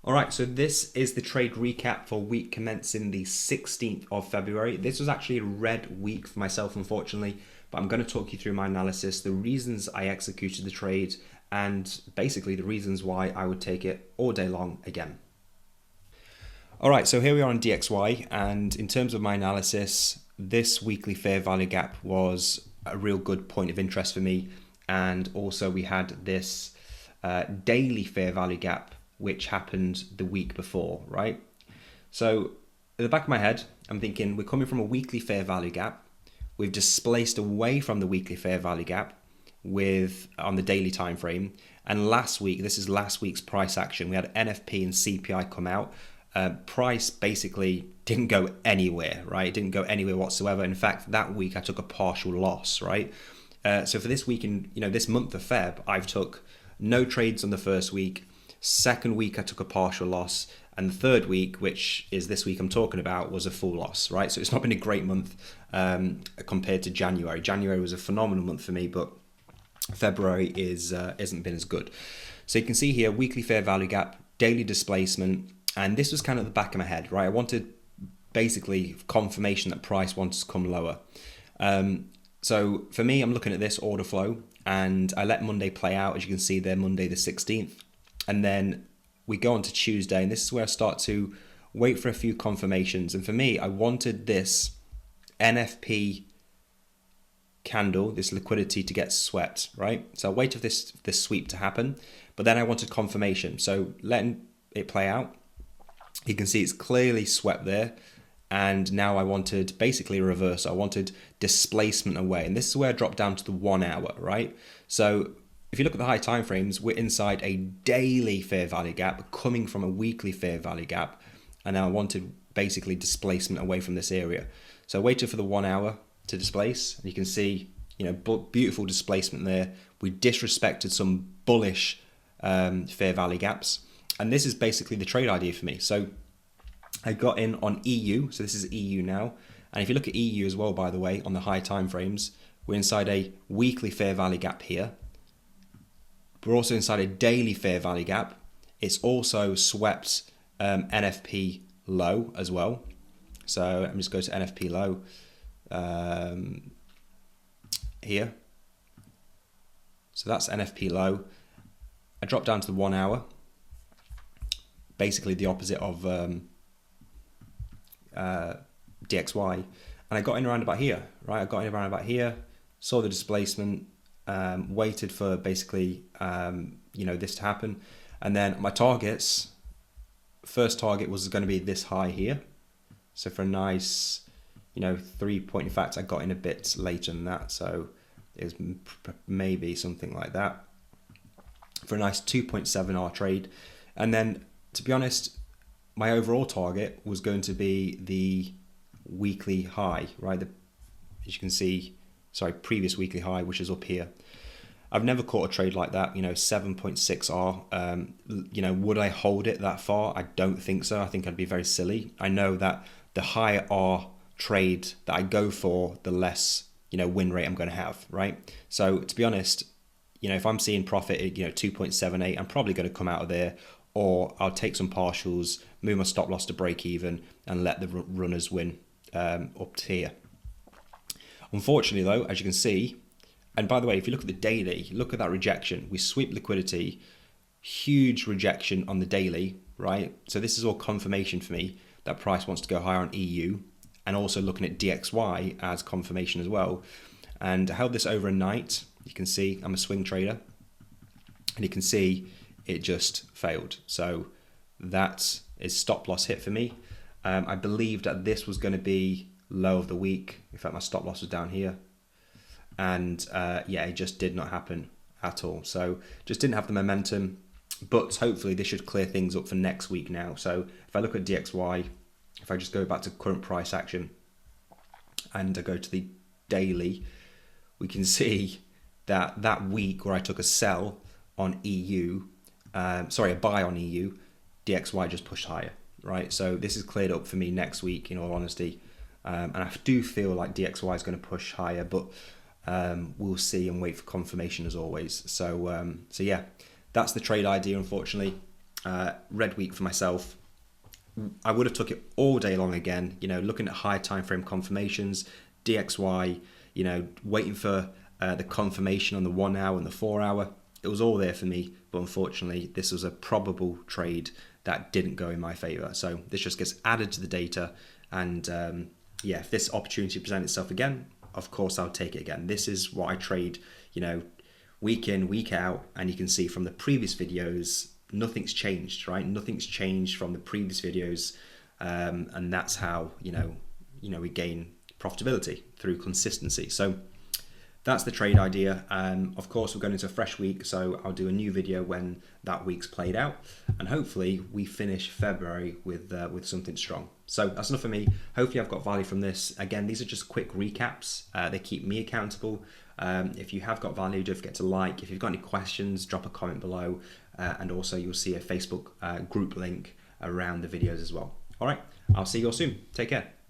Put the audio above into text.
All right, so this is the trade recap for week commencing the 16th of February. This was actually a red week for myself, unfortunately, but I'm going to talk you through my analysis, the reasons I executed the trade, and basically the reasons why I would take it all day long again. All right, so here we are on DXY, and in terms of my analysis, this weekly fair value gap was a real good point of interest for me, and also we had this daily fair value gap which happened the week before, right? So at the back of my head, I'm thinking we're coming from a weekly fair value gap. We've displaced away from the weekly fair value gap on the daily time frame. And last week, this is last week's price action. We had NFP and CPI come out. Price basically didn't go anywhere, right? It didn't go anywhere whatsoever. In fact, that week I took a partial loss, right? So for this week, this month of Feb, I've took no trades on the first week. Second week, I took a partial loss. And the third week, which is this week I'm talking about, was a full loss, right? So it's not been a great month compared to January. January was a phenomenal month for me, but February isn't been as good. So you can see here, weekly fair value gap, daily displacement, and this was kind of the back of my head, right? I wanted basically confirmation that price wants to come lower. So for me, I'm looking at this order flow, and I let Monday play out, as you can see there, Monday the 16th. And then we go on to Tuesday, and this is where I start to wait for a few confirmations. And for me, I wanted this NFP candle, this liquidity, to get swept, right? So I waited for this sweep to happen, but then I wanted confirmation. So letting it play out, you can see it's clearly swept there. And now I wanted basically a reverse. I wanted displacement away. And this is where I dropped down to the 1 hour, right? So if you look at the high time frames, we're inside a daily fair value gap coming from a weekly fair value gap. And now I wanted basically displacement away from this area. So I waited for the 1 hour to displace. And you can see, beautiful displacement there. We disrespected some bullish fair value gaps. And this is basically the trade idea for me. So I got in on EU. So this is EU now. And if you look at EU as well, by the way, on the high time frames, we're inside a weekly fair value gap here. We're also inside a daily fair value gap. It's also swept NFP low as well. So let me just go to NFP low here. So that's NFP low. I dropped down to the 1 hour. Basically the opposite of DXY. And I got in around about here, right? I got in around about here, saw the displacement, waited for basically this to happen, and then my targets, first target was going to be this high here, so for a nice 3 point, in fact I got in a bit later than that, so it was maybe something like that, for a nice 2.7R trade. And then to be honest, my overall target was going to be the weekly high, right? As you can see, previous weekly high, which is up here. I've never caught a trade like that, 7.6R. Would I hold it that far? I don't think so. I think I'd be very silly. I know that the higher R trade that I go for, the less, win rate I'm going to have, right? So to be honest, if I'm seeing profit at, 2.78, I'm probably going to come out of there, or I'll take some partials, move my stop loss to break even, and let the runners win up to here. Unfortunately though, as you can see, and by the way, if you look at the daily, look at that rejection. We sweep liquidity, huge rejection on the daily, right? So this is all confirmation for me that price wants to go higher on EU, and also looking at DXY as confirmation as well. And I held this over a night. You can see I'm a swing trader, and you can see it just failed. So that is stop loss hit for me. I believed that this was going to be low of the week. In fact, my stop loss was down here, and it just did not happen at all. So just didn't have the momentum, but hopefully this should clear things up for next week now. So if I look at DXY, if I just go back to current price action and I go to the daily, we can see that week where I took a sell on EU, a buy on EU, DXY just pushed higher, right? So this is cleared up for me next week, in all honesty. And I do feel like DXY is going to push higher, but we'll see and wait for confirmation as always. So yeah, that's the trade idea, unfortunately. red week for myself. I would have took it all day long again, you know, looking at high time frame confirmations, DXY, you know, waiting for the confirmation on the 1 hour and the 4 hour. It was all there for me, but unfortunately this was a probable trade that didn't go in my favor. So this just gets added to the data, and yeah, if this opportunity presents itself again, of course I'll take it again. This is what I trade, you know, week in, week out, and you can see from the previous videos, nothing's changed, right? Nothing's changed from the previous videos, and that's how you know we gain profitability through consistency. So that's the trade idea. Of course, we're going into a fresh week, so I'll do a new video when that week's played out, and hopefully we finish February with something strong. So that's enough for me. Hopefully I've got value from this. Again, these are just quick recaps. They keep me accountable. If you have got value, don't forget to like. If you've got any questions, drop a comment below. And also you'll see a Facebook group link around the videos as well. All right, I'll see you all soon. Take care.